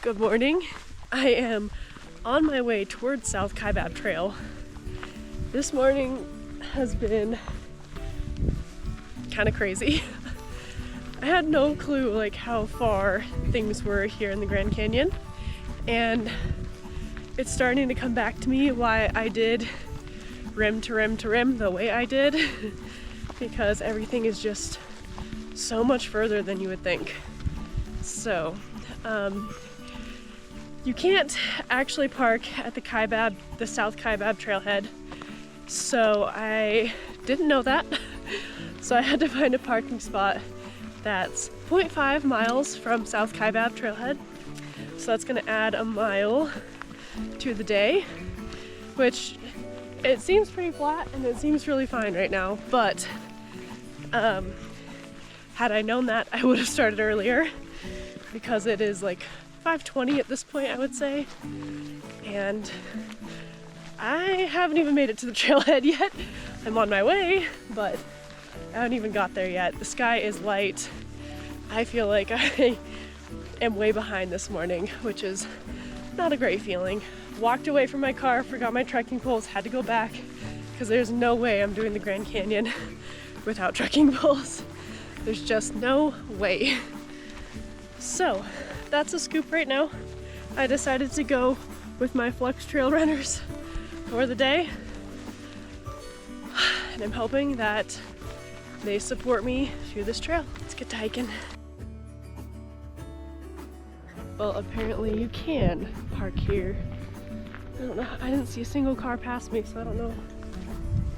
Good morning. I am on my way towards South Kaibab Trail. This morning has been kind of crazy. I had no clue like how far things were here in the Grand Canyon, and it's starting to come back to me why I did rim to rim to rim the way I did because everything is just so much further than you would think. So you can't actually park at the South Kaibab trailhead, so I didn't know that. So I had to find a parking spot that's 0.5 miles from South Kaibab trailhead. So that's gonna add a mile to the day, which it seems pretty flat and it seems really fine right now, but had I known that, I would have started earlier because it is like 5:20 at this point, I would say, and I haven't even made it to the trailhead yet. I'm on my way, but I haven't even got there yet. The sky is light. I feel like I am way behind this morning, which is not a great feeling. Walked away from my car, forgot my trekking poles, had to go back because there's no way I'm doing the Grand Canyon without trekking poles. There's just no way. So that's a scoop right now. I decided to go with my Flex trail runners for the day, and I'm hoping that they support me through this trail. Let's get to hiking. Well, apparently you can park here. I don't know, I didn't see a single car pass me, so I don't know.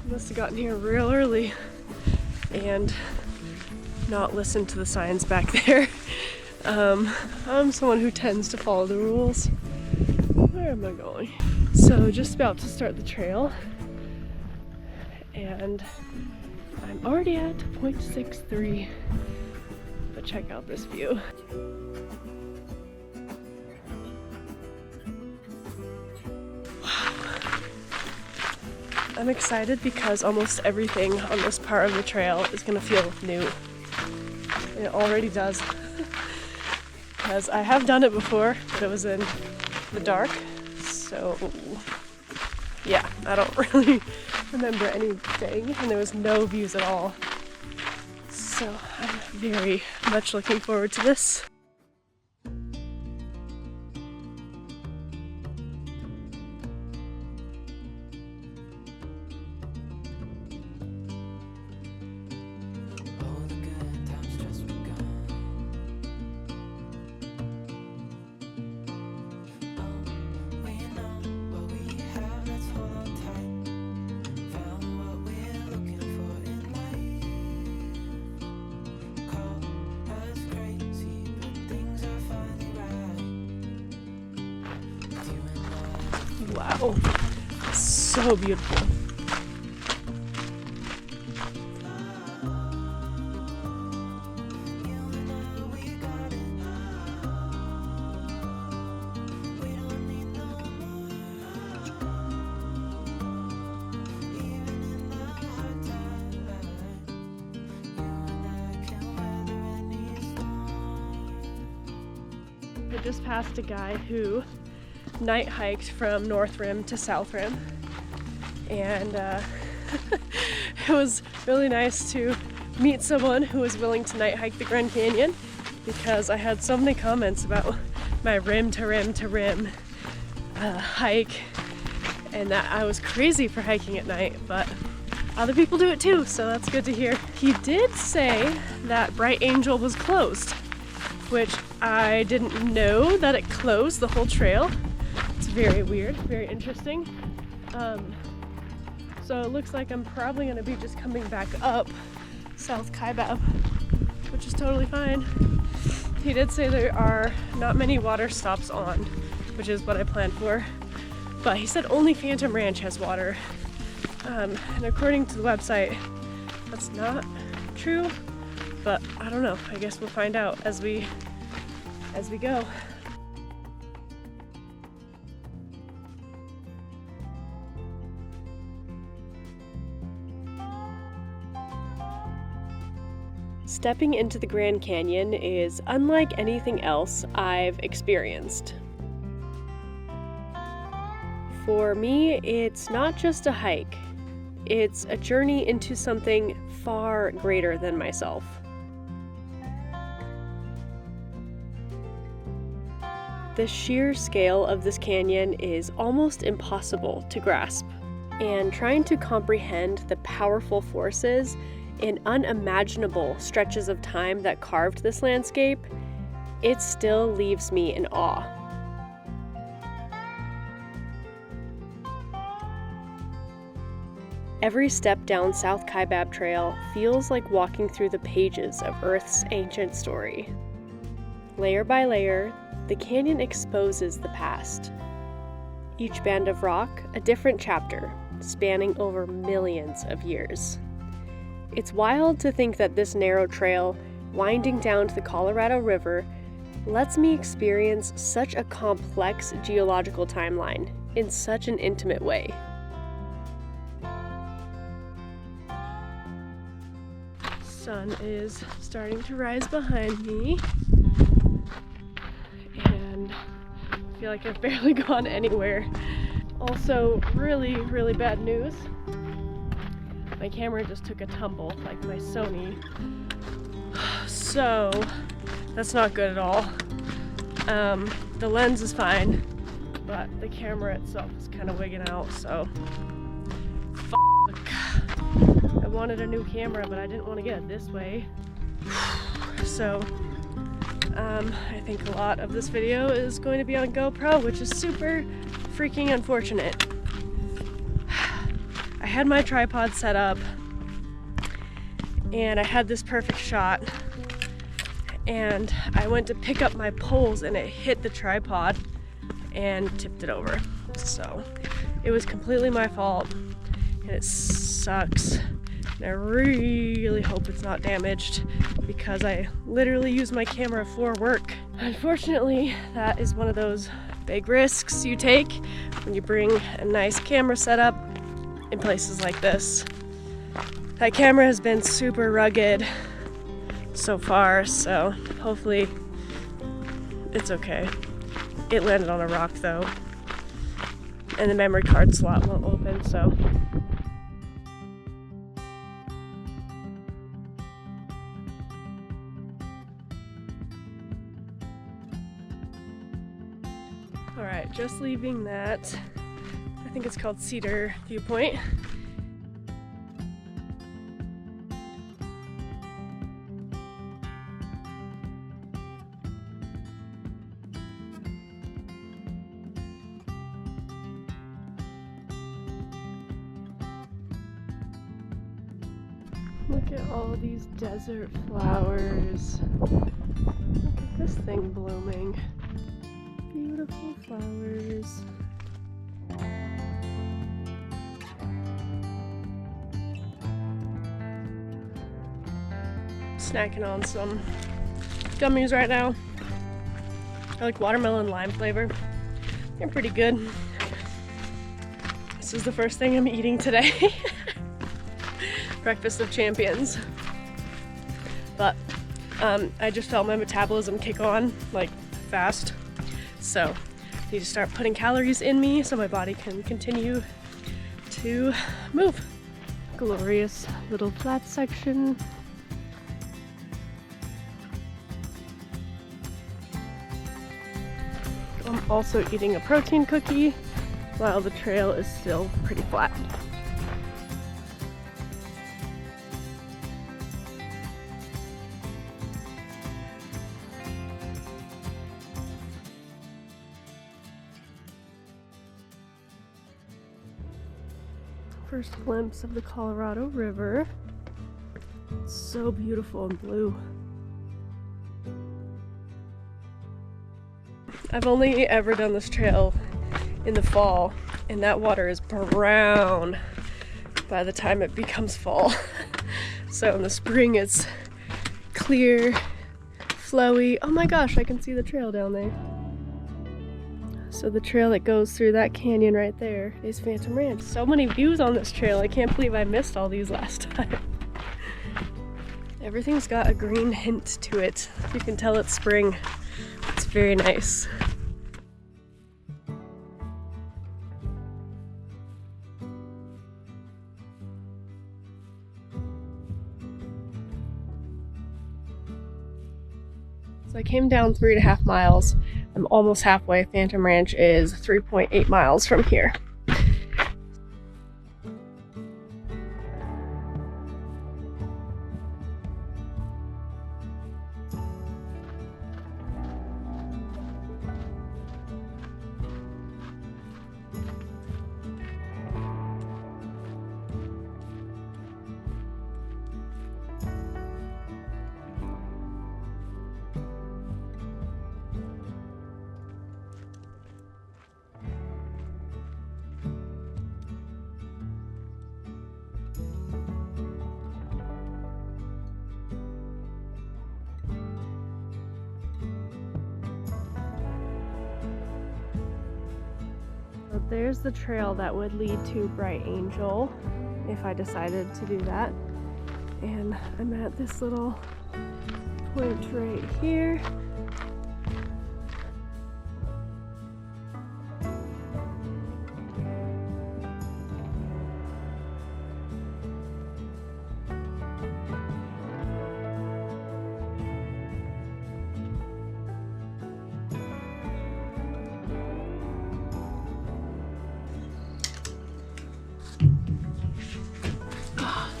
I must have gotten here real early and not listened to the signs back there. I'm someone who tends to follow the rules. Where am I going? So just about to start the trail, and I'm already at 0.63, but check out this view. Wow. I'm excited because almost everything on this part of the trail is gonna feel new. And it already does. Because I have done it before, but it was in the dark, so yeah, I don't really remember anything, and there was no views at all. So I'm very much looking forward to this. Wow, so beautiful. I just passed a guy who night hiked from North Rim to South Rim, and it was really nice to meet someone who was willing to night hike the Grand Canyon, because I had so many comments about my rim to rim to rim hike, and that I was crazy for hiking at night, but other people do it too, so that's good to hear. He did say that Bright Angel was closed, which I didn't know that it closed the whole trail. It's very weird, very interesting. So it looks like I'm probably gonna be just coming back up South Kaibab, which is totally fine. He did say there are not many water stops on, which is what I planned for, but he said only Phantom Ranch has water. And according to the website, that's not true, but I don't know. I guess we'll find out as we go. Stepping into the Grand Canyon is unlike anything else I've experienced. For me, it's not just a hike, it's a journey into something far greater than myself. The sheer scale of this canyon is almost impossible to grasp, and trying to comprehend the powerful forces and unimaginable stretches of time that carved this landscape, it still leaves me in awe. Every step down South Kaibab Trail feels like walking through the pages of Earth's ancient story. Layer by layer, the canyon exposes the past. Each band of rock, a different chapter, spanning over millions of years. It's wild to think that this narrow trail, winding down to the Colorado River, lets me experience such a complex geological timeline in such an intimate way. Sun is starting to rise behind me, and I feel like I've barely gone anywhere. Also, really bad news. My camera just took a tumble, like my Sony. So, that's not good at all. The lens is fine, but the camera itself is kind of wigging out, so I wanted a new camera, but I didn't want to get it this way. So, I think a lot of this video is going to be on GoPro, which is super freaking unfortunate. I had my tripod set up, and I had this perfect shot, and I went to pick up my poles, and it hit the tripod and tipped it over. So, it was completely my fault, and it sucks. And I really hope it's not damaged because I literally use my camera for work. Unfortunately, that is one of those big risks you take when you bring a nice camera setup in places like this. That camera has been super rugged so far, so hopefully it's okay. It landed on a rock though, and the memory card slot won't open, so alright, just leaving that, I think it's called Cedar Viewpoint. Look at all these desert flowers. Look at this thing blooming. Beautiful flowers. Snacking on some gummies right now. I like watermelon lime flavor. They're pretty good. This is the first thing I'm eating today. Breakfast of champions. But I just felt my metabolism kick on like fast. So I need to start putting calories in me so my body can continue to move. Glorious little flat section. I'm also eating a protein cookie while the trail is still pretty flat. First glimpse of the Colorado River. It's so beautiful and blue. I've only ever done this trail in the fall, and that water is brown by the time it becomes fall. So in the spring it's clear, flowy. Oh my gosh, I can see the trail down there. So the trail that goes through that canyon right there is Phantom Ranch. So many views on this trail, I can't believe I missed all these last time. Everything's got a green hint to it. You can tell it's spring. It's very nice. So I came down 3.5 miles. I'm almost halfway. Phantom Ranch is 3.8 miles from here. So there's the trail that would lead to Bright Angel if I decided to do that. And I'm at this little point right here.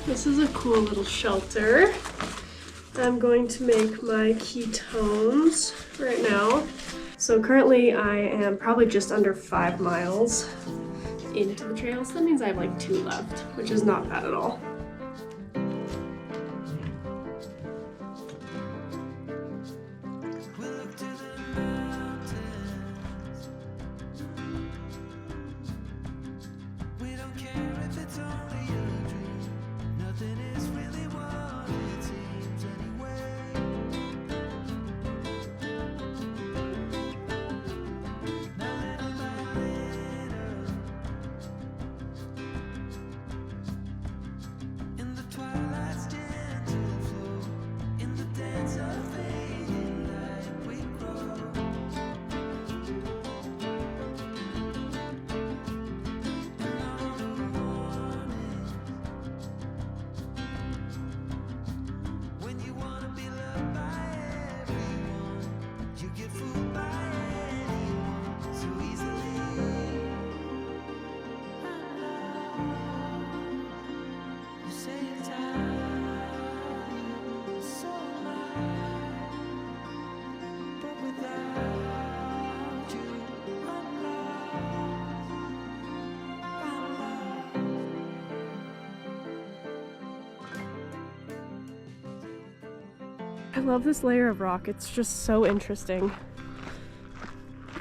This is a cool little shelter. I'm going to make my ketones right now. So currently I am probably just under 5 miles into the trail. So that means I have like 2 left, which is not bad at all. I love this layer of rock. It's just so interesting.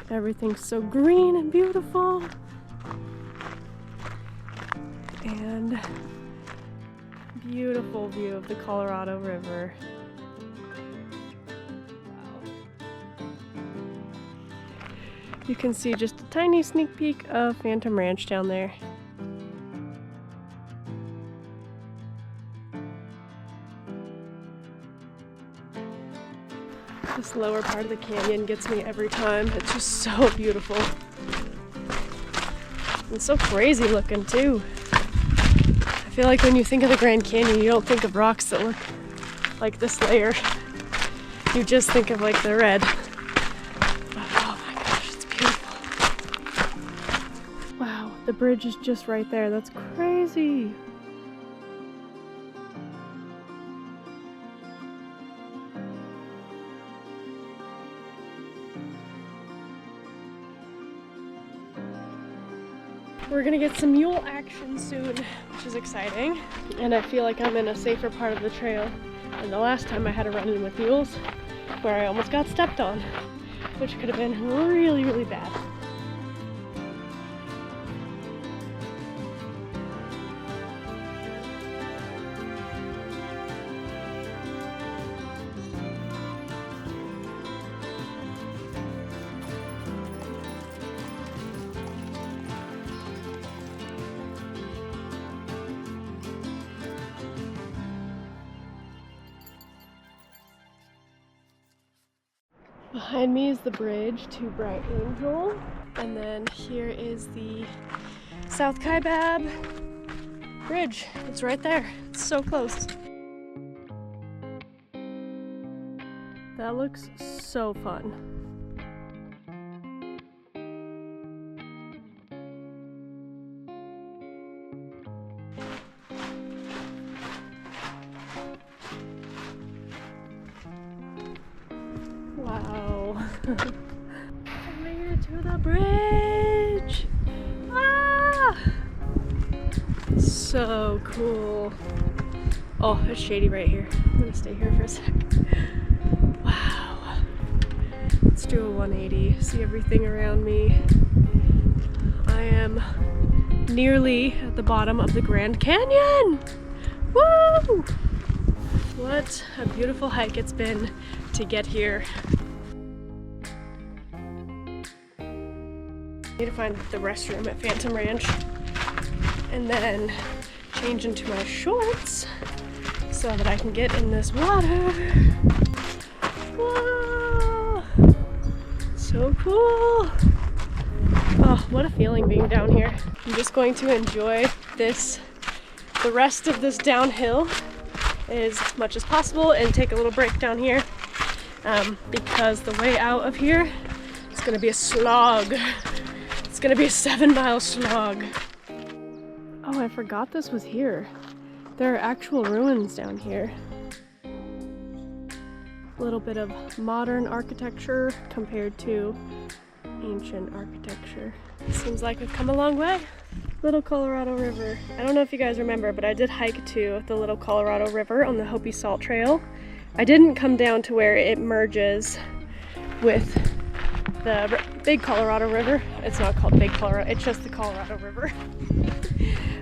Everything's so green and beautiful. And beautiful view of the Colorado River. Wow. You can see just a tiny sneak peek of Phantom Ranch down there. This lower part of the canyon gets me every time. It's just so beautiful. It's so crazy looking too. I feel like when you think of the Grand Canyon, you don't think of rocks that look like this layer. You just think of like the red. But oh my gosh, it's beautiful. Wow, the bridge is just right there. That's crazy. We're gonna get some mule action soon, which is exciting. And I feel like I'm in a safer part of the trail than the last time I had a run-in with mules, where I almost got stepped on, which could have been really, really bad. Behind me is the bridge to Bright Angel, and then here is the South Kaibab Bridge. It's right there. It's so close. That looks so fun. Wow. I made it to the bridge! Ah! So cool. Oh, it's shady right here. I'm gonna stay here for a sec. Wow. Let's do a 180, see everything around me. I am nearly at the bottom of the Grand Canyon! Woo! What a beautiful hike it's been to get here. Need to find the restroom at Phantom Ranch and then change into my shorts so that I can get in this water. Whoa! So cool! Oh, what a feeling being down here. I'm just going to enjoy the rest of this downhill as much as possible and take a little break down here because the way out of here is going to be a slog. It's going to be a 7-mile slog. Oh, I forgot this was here. There are actual ruins down here. A little bit of modern architecture compared to ancient architecture. Seems like we've come a long way. Little Colorado River. I don't know if you guys remember, but I did hike to the Little Colorado River on the Hopi Salt Trail. I didn't come down to where it merges with the Big Colorado River. It's not called Big Colorado, it's just the Colorado River.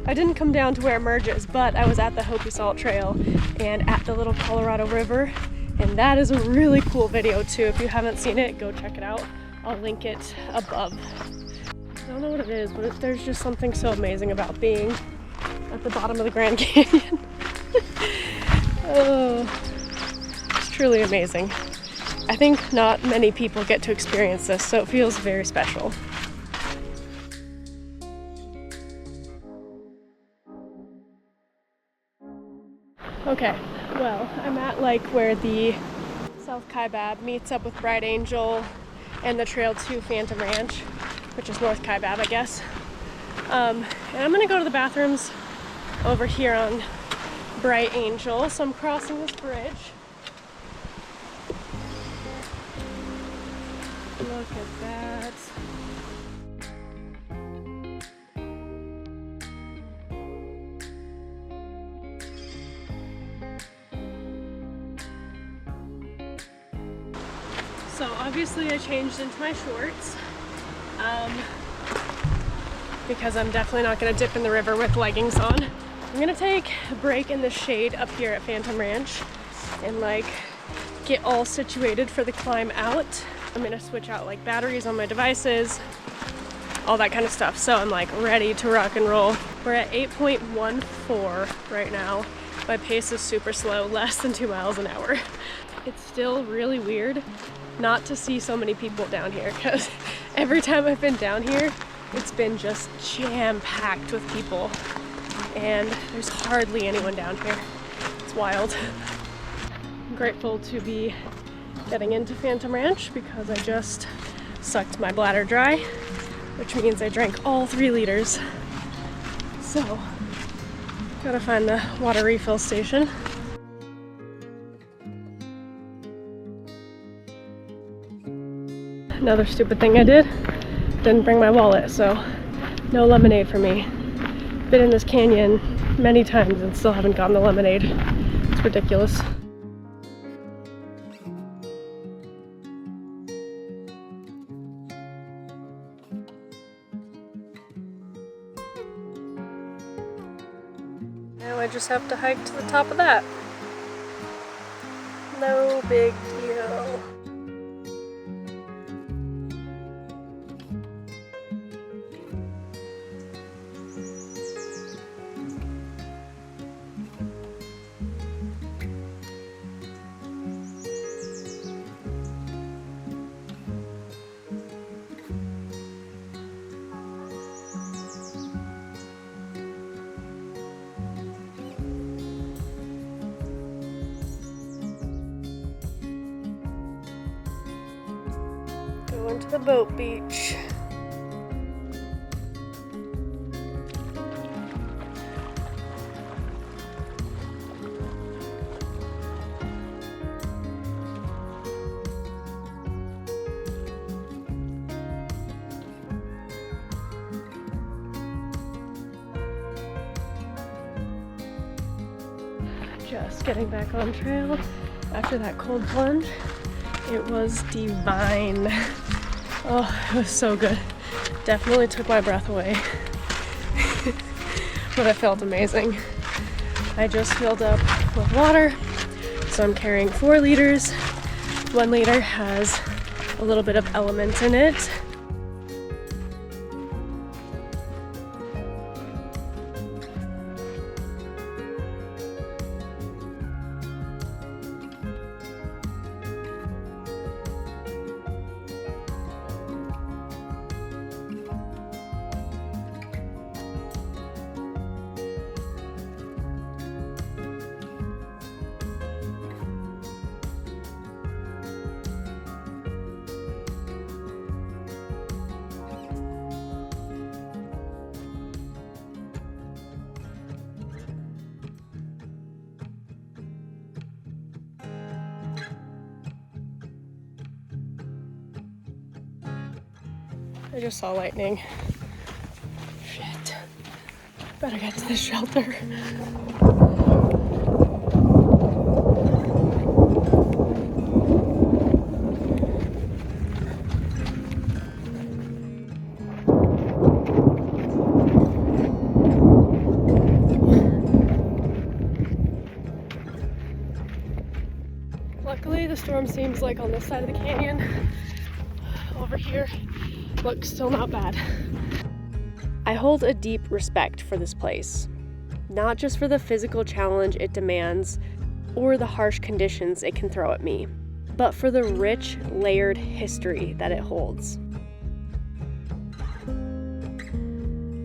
I didn't come down to where it merges, but I was at the Hopi Salt Trail and at the Little Colorado River, and that is a really cool video too. If you haven't seen it, go check it out. I'll link it above. I don't know what it is, but there's just something so amazing about being at the bottom of the Grand Canyon. Oh, it's truly amazing. I think not many people get to experience this, so it feels very special. Okay, well, I'm at like where the South Kaibab meets up with Bright Angel and the trail to Phantom Ranch, which is North Kaibab, I guess. And I'm gonna go to the bathrooms over here on Bright Angel, so I'm crossing this bridge. Look at that. So obviously I changed into my shorts because I'm definitely not going to dip in the river with leggings on. I'm going to take a break in the shade up here at Phantom Ranch and like get all situated for the climb out. I'm going to switch out like batteries on my devices, all that kind of stuff. So I'm like ready to rock and roll. We're at 8.14 right now. My pace is super slow, less than 2 miles an hour. It's still really weird not to see so many people down here because every time I've been down here, it's been just jam-packed with people and there's hardly anyone down here. It's wild. I'm grateful to be getting into Phantom Ranch because I just sucked my bladder dry, which means I drank all 3 liters. So, gotta find the water refill station. Another stupid thing I didn't bring my wallet, so no lemonade for me. Been in this canyon many times and still haven't gotten the lemonade. It's ridiculous. Now I just have to hike to the top of that. No big deal. Down to the boat beach. Just getting back on trail after that cold plunge. It was divine. Oh, it was so good. Definitely took my breath away. But I felt amazing. I just filled up with water, so I'm carrying 4 liters. 1 liter has a little bit of element in it. I just saw lightning. Shit. Better get to the shelter. Luckily, the storm seems like on this side of the canyon. Over here, looks still not bad. I hold a deep respect for this place, not just for the physical challenge it demands or the harsh conditions it can throw at me, but for the rich, layered history that it holds.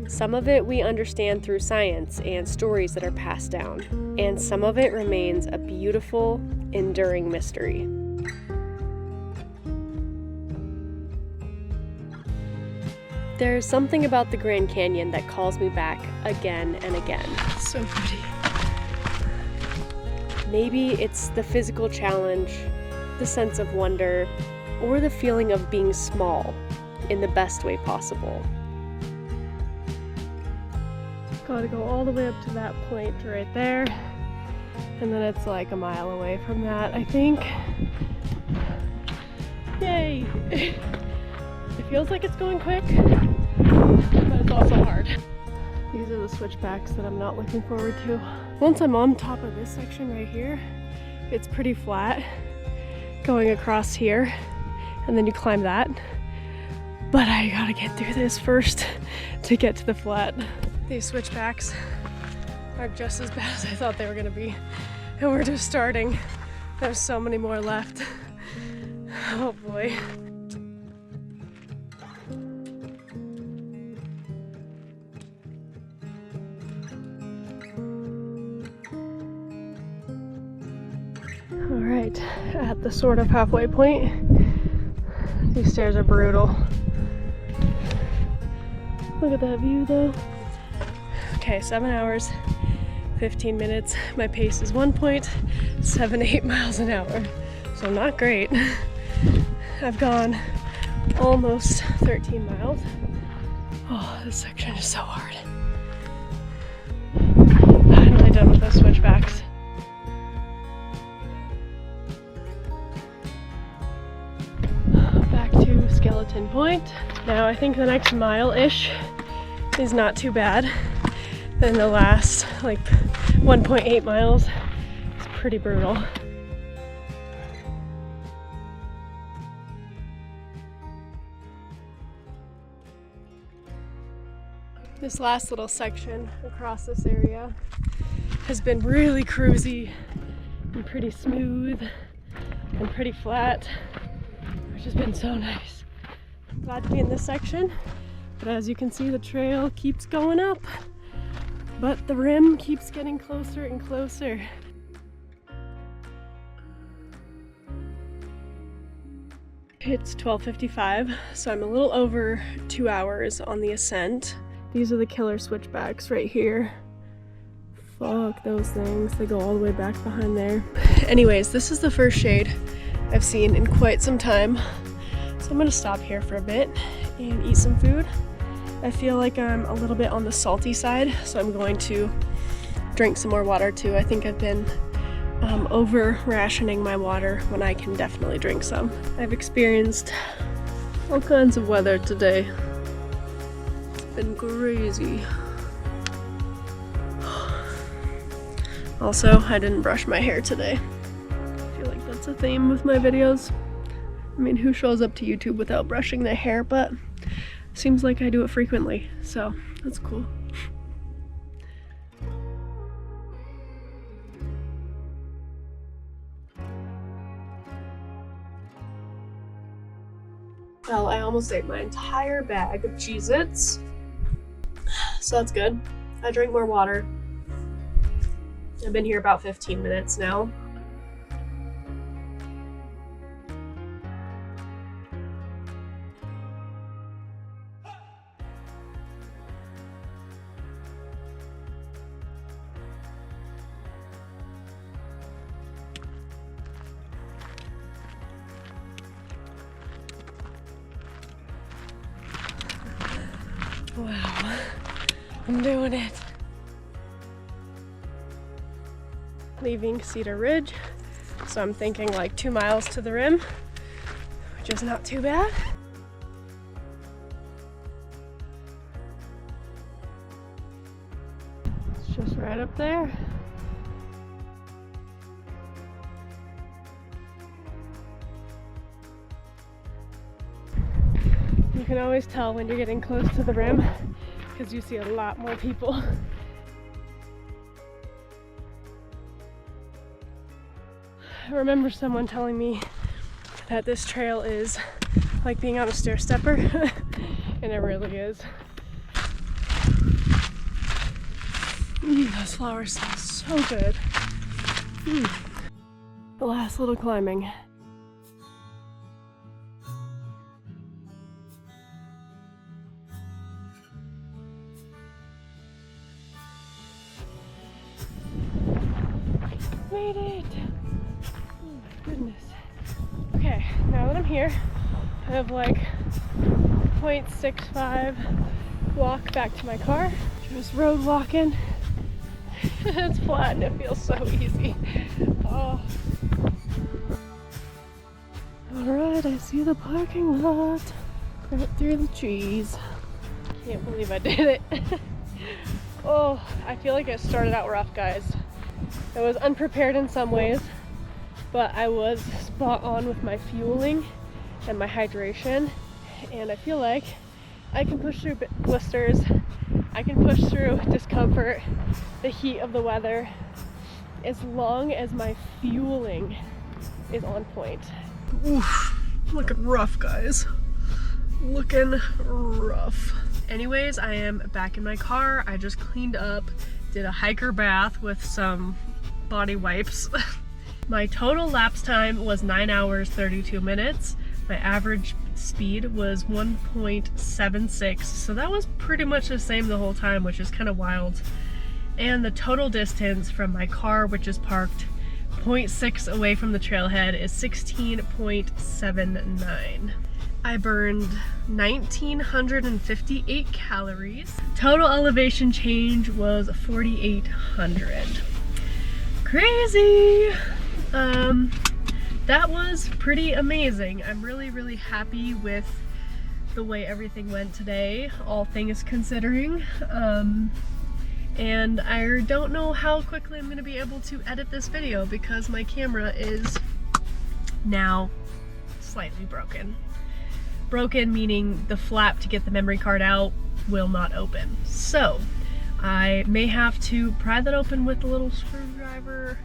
Some of it we understand through science and stories that are passed down, and some of it remains a beautiful, enduring mystery. There's something about the Grand Canyon that calls me back again and again. So pretty. Maybe it's the physical challenge, the sense of wonder, or the feeling of being small in the best way possible. Gotta go all the way up to that point right there, and then it's like a mile away from that, I think. Yay! It feels like it's going quick, but it's also hard. These are the switchbacks that I'm not looking forward to. Once I'm on top of this section right here, it's pretty flat going across here, and then you climb that. But I gotta get through this first to get to the flat. These switchbacks are just as bad as I thought they were gonna be, and we're just starting. There's so many more left. Oh boy. Alright, at the sort of halfway point, these stairs are brutal. Look at that view though. Okay, 7 hours, 15 minutes. My pace is 1.78 miles an hour, so not great. I've gone almost 13 miles. Oh, this section is so hard. Finally done with those switchbacks. Back to Skeleton Point. Now I think the next mile-ish is not too bad. Then the last like 1.8 miles is pretty brutal. This last little section across this area has been really cruisy and pretty smooth and pretty flat, which has been so nice. I'm glad to be in this section, but as you can see, the trail keeps going up, but the rim keeps getting closer and closer. It's 12:55, so I'm a little over 2 hours on the ascent. These are the killer switchbacks right here. Fuck those things, they go all the way back behind there. Anyways, this is the first shade I've seen in quite some time. So I'm gonna stop here for a bit and eat some food. I feel like I'm a little bit on the salty side, so I'm going to drink some more water too. I think I've been over rationing my water when I can definitely drink some. I've experienced all kinds of weather today. It's been crazy. Also, I didn't brush my hair today. I feel like that's a theme with my videos. I mean, who shows up to YouTube without brushing their hair? But seems like I do it frequently, so that's cool. Well, I almost ate my entire bag of Cheez-Its, so that's good. I drank more water. I've been here about 15 minutes now. Wow, I'm doing it. Leaving Cedar Ridge, so I'm thinking like 2 miles to the rim, which is not too bad. It's just right up there. You can always tell when you're getting close to the rim because you see a lot more people. I remember someone telling me that this trail is like being on a stair stepper, and it really is. Those flowers smell so good. The last little climbing. Made it! Oh my goodness. Okay, now that I'm here, I have like 0.65 walk back to my car. Just road walking. It's flat and it feels so easy. Oh. Alright, I see the parking lot. Right through the trees. Can't believe I did it. Oh, I feel like it started out rough, guys. I was unprepared in some ways, but I was spot on with my fueling and my hydration, and I feel like I can push through blisters, I can push through discomfort, the heat of the weather, as long as my fueling is on point. Oof, looking rough, guys. Looking rough. Anyways, I am back in my car. I just cleaned up, did a hiker bath with some body wipes. My total lapse time was 9 hours 32 minutes. My average speed was 1.76, so that was pretty much the same the whole time, which is kind of wild. And the total distance from my car, which is parked 0.6 away from the trailhead, is 16.79. I burned 1,958 calories. Total elevation change was 4,800. Crazy! That was pretty amazing. I'm really happy with the way everything went today, all things considering. And I don't know how quickly I'm gonna be able to edit this video because my camera is now slightly broken. Broken meaning the flap to get the memory card out will not open. So I may have to pry that open with a little screwdriver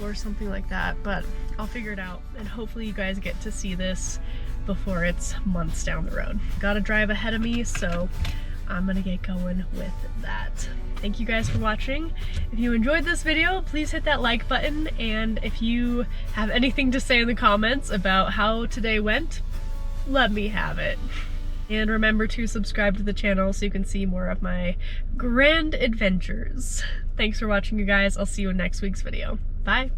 or something like that, but I'll figure it out, and hopefully you guys get to see this before it's months down the road. Got a drive ahead of me, so I'm gonna get going with that. Thank you guys for watching. If you enjoyed this video, please hit that like button, and if you have anything to say in the comments about how today went, let me have it. And remember to subscribe to the channel so you can see more of my grand adventures. Thanks for watching, you guys. I'll see you in next week's video. Bye.